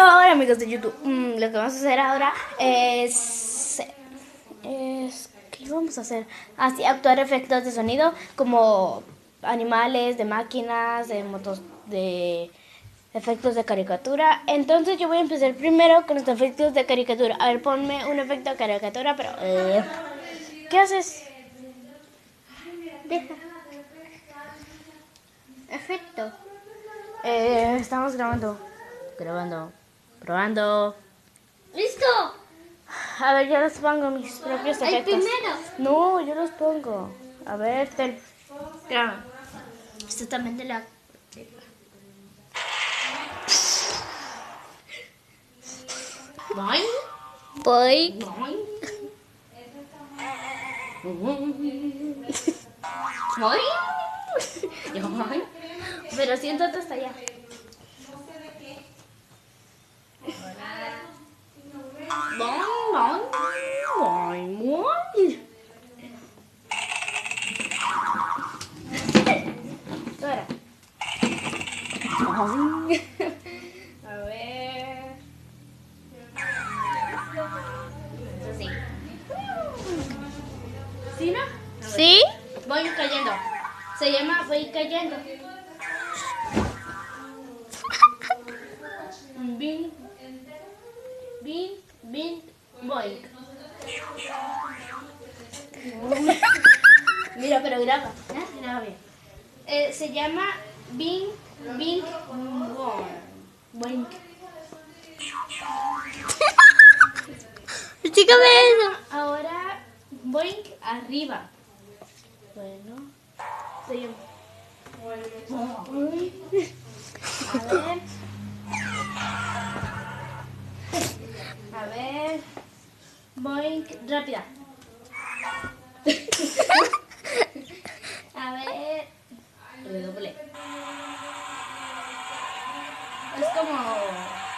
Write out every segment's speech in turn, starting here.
Hola amigos de YouTube, lo que vamos a hacer ahora ¿qué vamos a hacer? Así, actuar efectos de sonido como animales, de máquinas, de motos, de efectos de caricatura. Entonces yo voy a empezar primero con los efectos de caricatura. A ver, ponme un efecto de caricatura, pero ¿qué haces? Deja. Efecto. Estamos grabando. Probando. ¡Listo! A ver, yo los pongo mis propios El efectos. primero. No, yo los pongo. A ver, graba. Esto también de la... Boing. Voy. Boing. Boing. Pero siéntate hasta allá. Boing, boing, boing, boing. Ahora. Boing. A ver. Así. ¿Sí, no? ¿Sí? Voy cayendo. Se llama voy cayendo. Bing, bing, bing, boing. Mira, pero graba, ¿eh? Graba bien. Se llama bing, bing, boing. Boing. Chícame eso. Ahora, boing arriba. Bueno, se llama. A ver, boing, rápida. A ver, redoble. Es como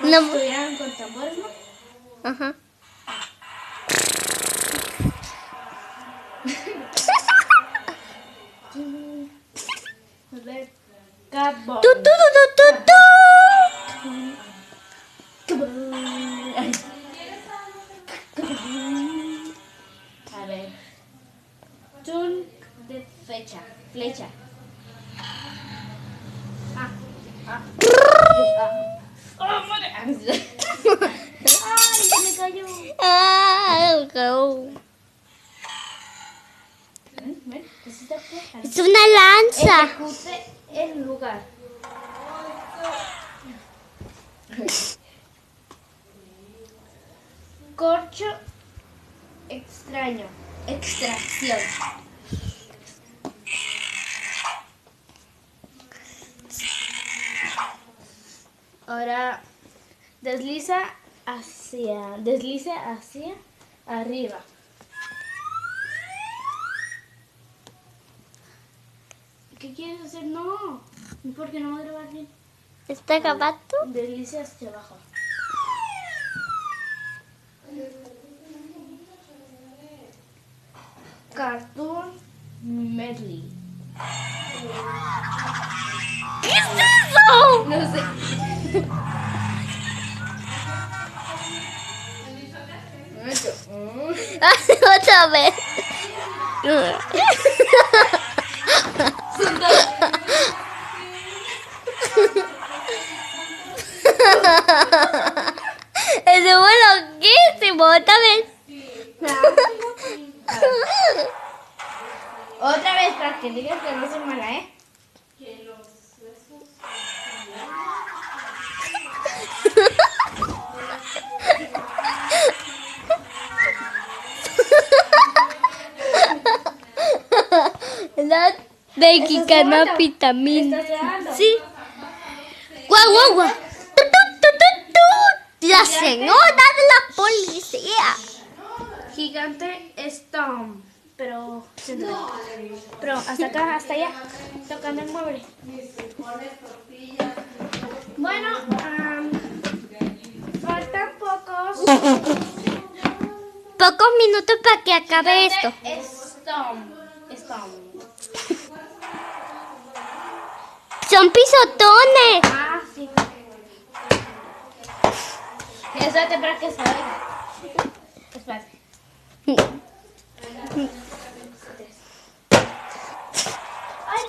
No. si estuvieran con tambores, ¿no? Ajá. A ver, cabón. ¡Tu, tu, tu, tu, tu! A ver, tun de flecha. Madre. Ay, se me cayó. ¡Ah! Go. Ven, necesito que Es una lanza. ejecute el lugar. Corcho extraño. Extracción. Ahora desliza hacia arriba. ¿Qué quieres hacer? No, porque no va a grabar bien. ¿Está grabando? Deslice hacia abajo. Cartoon Medley. ¿Qué es eso? No sé. Otra vez. Eso fue loquísimo. Otra vez. Otra vez para que digas que no soy mala, ¿eh? La mexicana vitamina. ¿Estás grabando? Sí. Guau, guau, guau. Tu, tu, tu, tu. La señora de la policía. Gigante Stomp. Pero hasta acá, hasta allá. Tocando el mueble. Bueno, faltan pocos. Pocos minutos para que acabe esto. Stomp. Son pisotones. Ah, sí. Espérate para que se oiga. Espérate. Ay,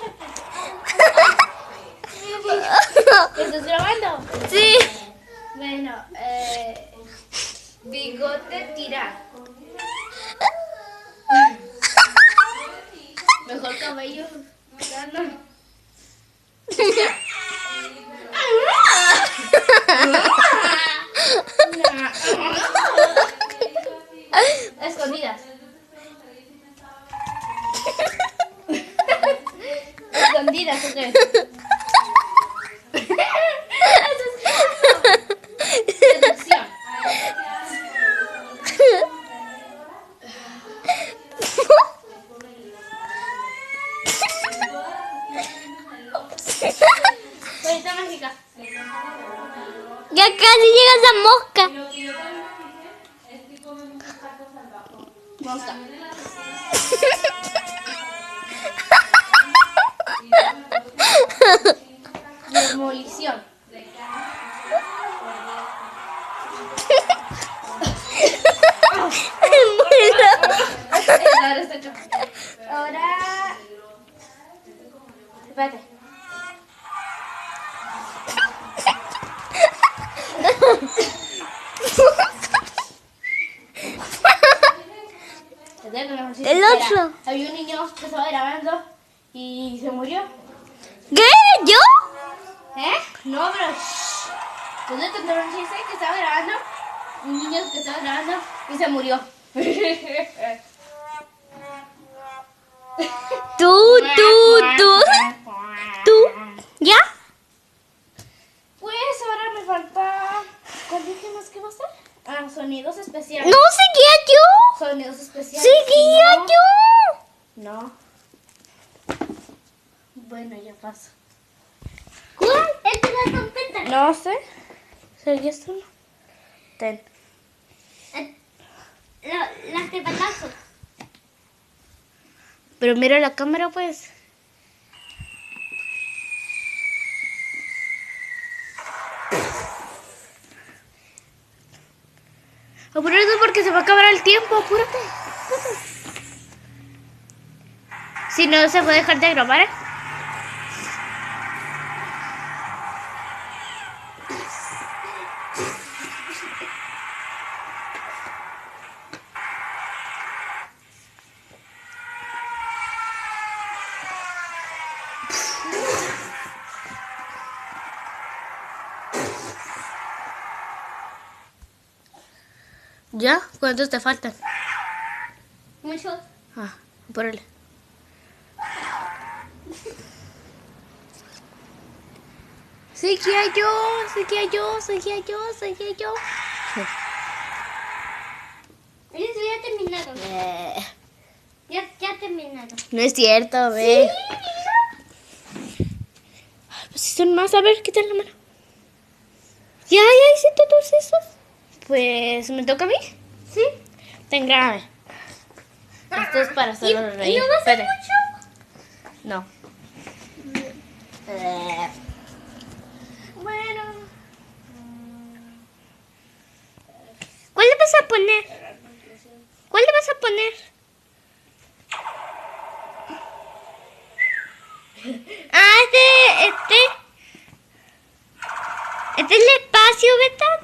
¿estás grabando? Sí. Bueno, bigote tirar. Mejor cabello. No. Escondidas. Escondidas, ok. Seducción. Varita mágica. Ya casi llega esa mosca. Mosca. Demolición. Ahora está hecho. Ahora. Espérate. El otro. Había un niño que estaba grabando y se murió. ¿Qué? ¿Yo? ¿Eh? No, pero entonces contaron un chiste que estaba grabando, un niño que estaba grabando y se murió. Tú. ¿Ya? Pues ahora me falta. ¿Cuál dije más que va a ser? Ah, sonidos especiales. No, seguía yo. Sonidos especiales. Seguía No. yo. No. Bueno, ya paso. ¿Cuál? ¿El de la trompeta? No sé. ¿Seguiste uno? Ten. Las de balazo. Pero mira la cámara, pues. Apúrate porque se va a acabar el tiempo. Apúrate. Si no, se puede dejar de grabar, ¿eh? ¿Ya? ¿Cuántos te faltan? Muchos. Ah, apúrale. Seguía yo. Ellos ya terminaron. Ya terminaron. No es cierto, ve. Ay, pues si son más, a ver, quita la mano. Ya hice todos esos. Pues, ¿me toca a mí? ¿Sí? Ten, grábame. Esto es para hacerlo ¿Y reír. no va a ser Espere. mucho? No. Bueno. ¿Cuál le vas a poner? ¿Cuál le vas a poner? Ah, este es el espacio, ¿verdad?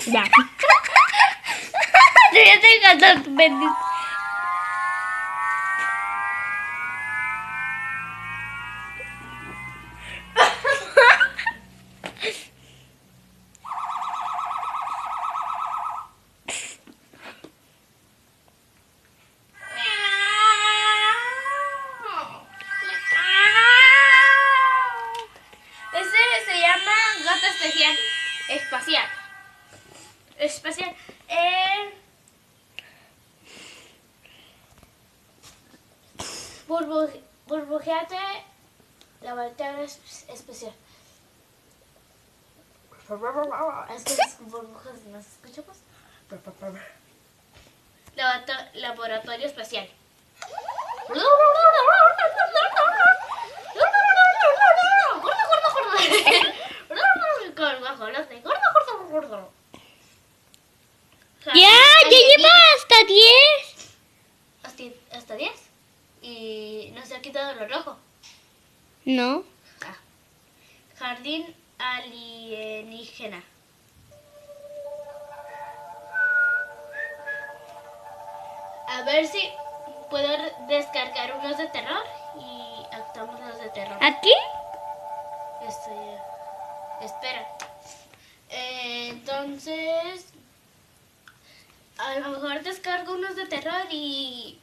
Ya. Yo ya te encantó tu bendito. Ese se llama gato especial. Espacial. Espacial. Burbujeate la vertebra especial. Es que las burbujas nos escuchamos. Laboratorio especial. Ya lleva hasta 10. Hasta 10. Y no se ha quitado lo rojo. No. Ah. Jardín alienígena. A ver si puedo descargar unos de terror y actuamos los de terror. ¿Aquí? Espera. Entonces, a lo mejor descargo unos de terror y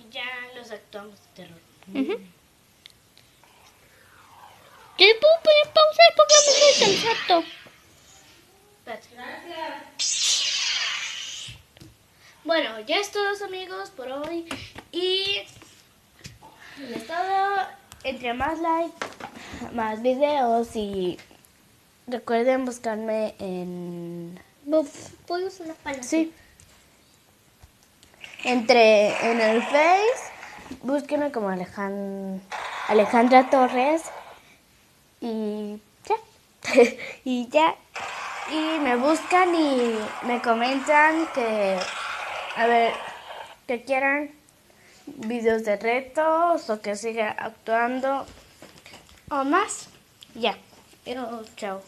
ya los actuamos de terror. Yo le puedo poner pausa porque no soy sensato. Espérate. Bueno, ya es todo, amigos, por hoy. Y es todo. Entre más likes, más videos. Y recuerden buscarme en... ¿Puedo usar una palabra? Sí. En el Face, búsquenme como Alejandra Torres. Y ya. Y ya. Y me buscan y me comentan que, a ver, que quieran videos de retos o que siga actuando o más. Ya. Chao.